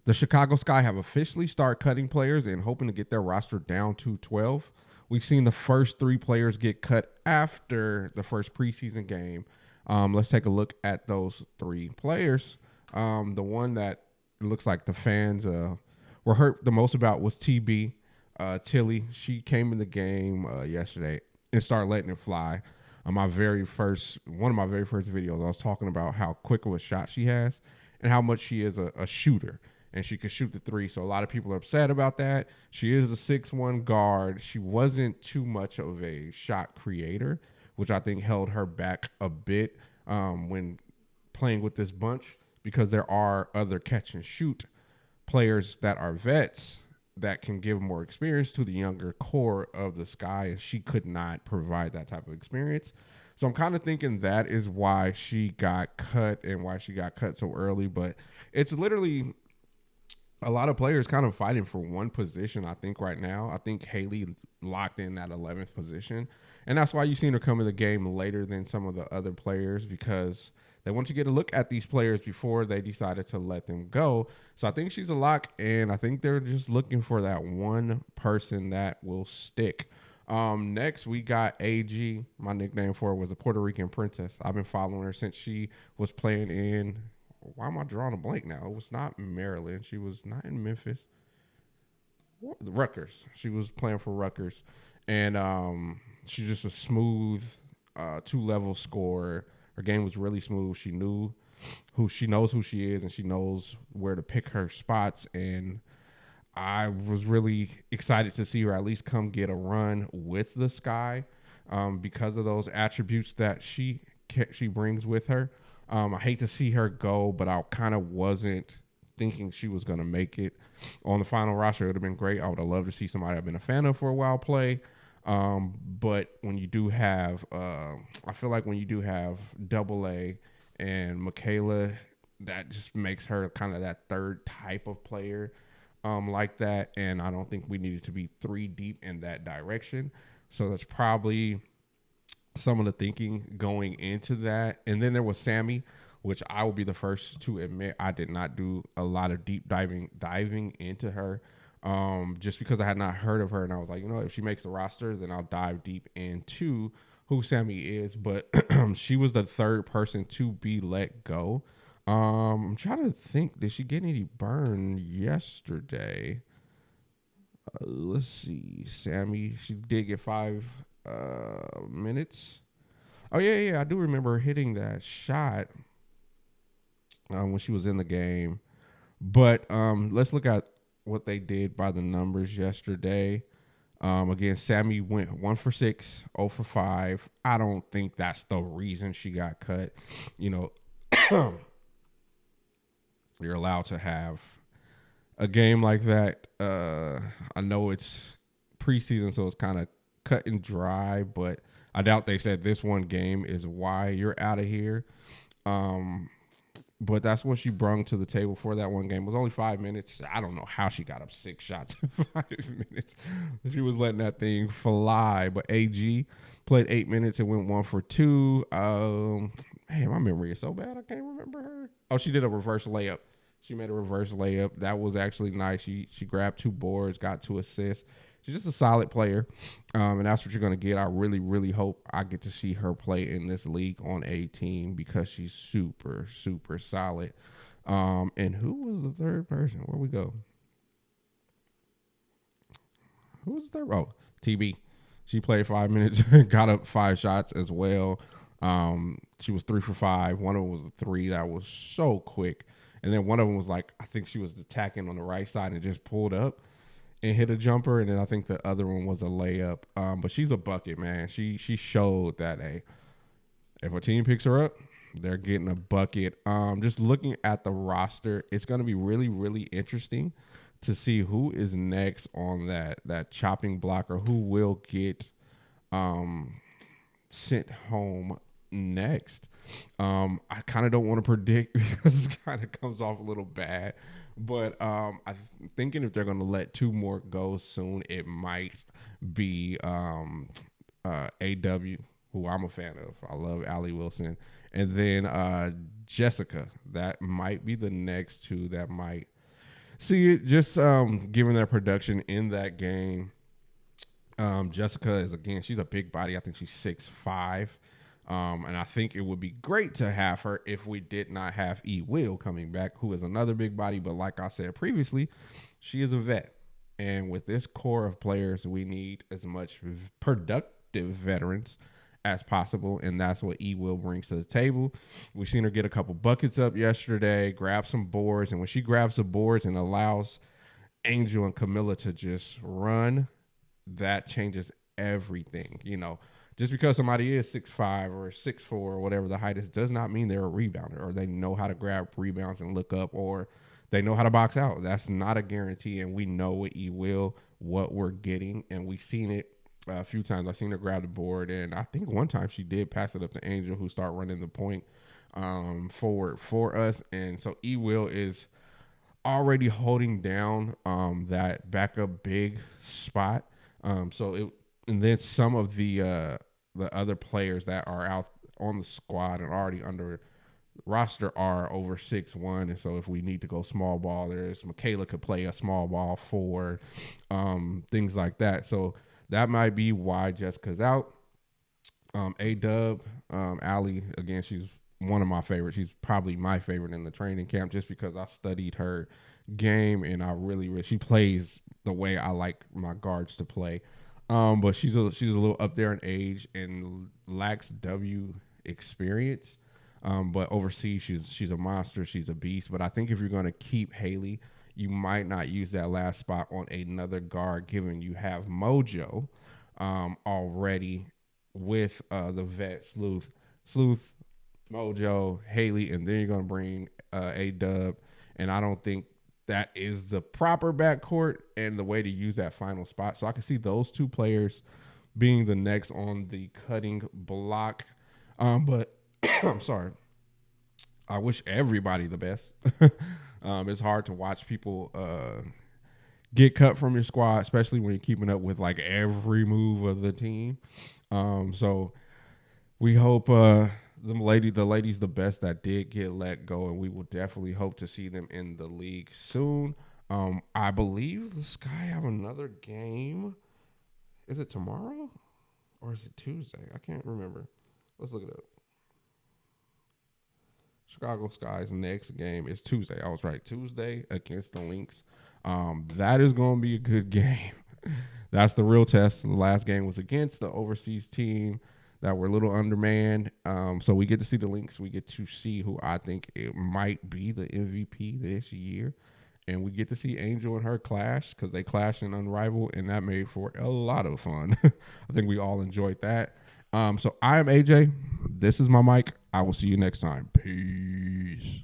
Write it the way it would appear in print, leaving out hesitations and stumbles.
The Chicago Sky have officially started cutting players and hoping to get their roster down to 12. We've seen the first 3 players get cut after the first preseason game. Let's take a look at those 3 players. The one that looks like the fans were hurt the most about was TB. Tilly. She came in the game yesterday and started letting it fly. On one of my very first videos, I was talking about how quick of a shot she has and how much she is a shooter. And she could shoot the 3. So a lot of people are upset about that. She is a 6'1" guard. She wasn't too much of a shot creator, which I think held her back a bit when playing with this bunch, because there are other catch and shoot players that are vets that can give more experience to the younger core of the Sky, and she could not provide that type of experience. So I'm kind of thinking that is why she got cut and why she got cut so early. But it's literally a lot of players kind of fighting for one position, I think, right now. I think Haley locked in that 11th position, and that's why you've seen her come in the game later than some of the other players, because they want to get a look at these players before they decided to let them go. So I think she's a lock, and I think they're just looking for that one person that will stick. Next, we got AG. My nickname for her was a Puerto Rican princess. I've been following her since she was playing in, why am I drawing a blank now? It was not Maryland. She was not in Memphis. The Rutgers. She was playing for Rutgers. And she's just a smooth 2-level scorer. Her game was really smooth. She knows who she is, and she knows where to pick her spots. And I was really excited to see her at least come get a run with the Sky because of those attributes that she brings with her. I hate to see her go, but I kind of wasn't thinking she was going to make it on the final roster. It would have been great. I would have loved to see somebody I've been a fan of for a while play. But when you do have, I feel like when you do have Double A and Michaela, that just makes her kind of that third type of player like that. And I don't think we needed to be 3 deep in that direction. So that's probably some of the thinking going into that. And then there was Sammy, which I will be the first to admit I did not do a lot of deep diving into her. Just because I had not heard of her, and I was like, if she makes the roster, then I'll dive deep into who Sammy is. But she was the 3rd person to be let go. I'm trying to think, did she get any burn yesterday? Let's see. Sammy, she did get 5 minutes. Oh yeah, I do remember hitting that shot when she was in the game. But let's look at what they did by the numbers yesterday. Again, Sammy went 1 for 6, 0 for 5. I don't think that's the reason she got cut. You're allowed to have a game like that. I know it's preseason, so it's kind of cut and dry, but I doubt they said this one game is why you're out of here. But that's what she brung to the table for that one game. It was only 5 minutes. I don't know how she got up 6 shots in 5 minutes. She was letting that thing fly. But AG played 8 minutes and went 1 for 2. Man, my memory is so bad I can't remember her. Oh, she did a reverse layup. She made a reverse layup. That was actually nice. She grabbed 2 boards, got 2 assists. She's just a solid player, and that's what you're going to get. I really, really hope I get to see her play in this league on a team because she's super, super solid. And who was the 3rd person? Where we go? Who was the 3rd? Oh, TB. She played 5 minutes, got up 5 shots as well. She was 3 for 5. One of them was a 3 that was so quick. And then one of them was like, I think she was attacking on the right side and just pulled up and hit a jumper. And then I think the other one was a layup. But she's a bucket, man. She showed that, if a team picks her up, they're getting a bucket. Just looking at the roster, it's going to be really, really interesting to see who is next on that chopping block, or who will get sent home next. I kind of don't want to predict because it kind of comes off a little bad, but I'm thinking if they're going to let 2 more go soon, it might be AW, who I'm a fan of. I love Allie Wilson, and then Jessica. That might be the next 2 that might see it just given their production in that game. Jessica is again, she's a big body. I think she's 6'5". And I think it would be great to have her if we did not have E Will coming back, who is another big body. But like I said previously, she is a vet. And with this core of players, we need as much productive veterans as possible. And that's what E Will brings to the table. We've seen her get a couple buckets up yesterday, grab some boards. And when she grabs the boards and allows Angel and Camilla to just run, that changes everything. Just because somebody is 6'5" or 6'4" or whatever the height is, does not mean they're a rebounder or they know how to grab rebounds and look up or they know how to box out. That's not a guarantee. And we know with E Will what we're getting. And we've seen it a few times. I've seen her grab the board. And I think one time she did pass it up to Angel, who started running the point forward for us. And so E Will is already holding down that backup big spot. And then some of the other players that are out on the squad and already under roster are over 6'1", and so if we need to go small ball, there's Michaela could play a small ball for things like that. So that might be why Jessica's out. A-Dub, Allie, again, she's one of my favorites. She's probably my favorite in the training camp just because I studied her game and I really she plays the way I like my guards to play. But she's a little up there in age and lacks W experience. But overseas, she's a monster. She's a beast. But I think if you're going to keep Haley, you might not use that last spot on another guard, given you have Mojo already with the vet Sleuth, Mojo, Haley, and then you're going to bring A-Dub. And I don't think that is the proper backcourt and the way to use that final spot. So I can see those two players being the next on the cutting block. But I'm sorry. I wish everybody the best. It's hard to watch people get cut from your squad, especially when you're keeping up with like every move of the team. So we hope the ladies the best that did get let go, and we will definitely hope to see them in the league soon. I believe the Sky have another game. Is it tomorrow or is it Tuesday? I can't remember. Let's look it up. Chicago Sky's next game is Tuesday. I was right. Tuesday against the Lynx. That is going to be a good game. That's the real test. The last game was against the overseas team that were a little undermanned. So we get to see the Lynx. We get to see who I think it might be the MVP this year. And we get to see Angel and her clash because they clashed in Unrivaled, and that made for a lot of fun. I think we all enjoyed that. So I am AJ. This is my mic. I will see you next time. Peace.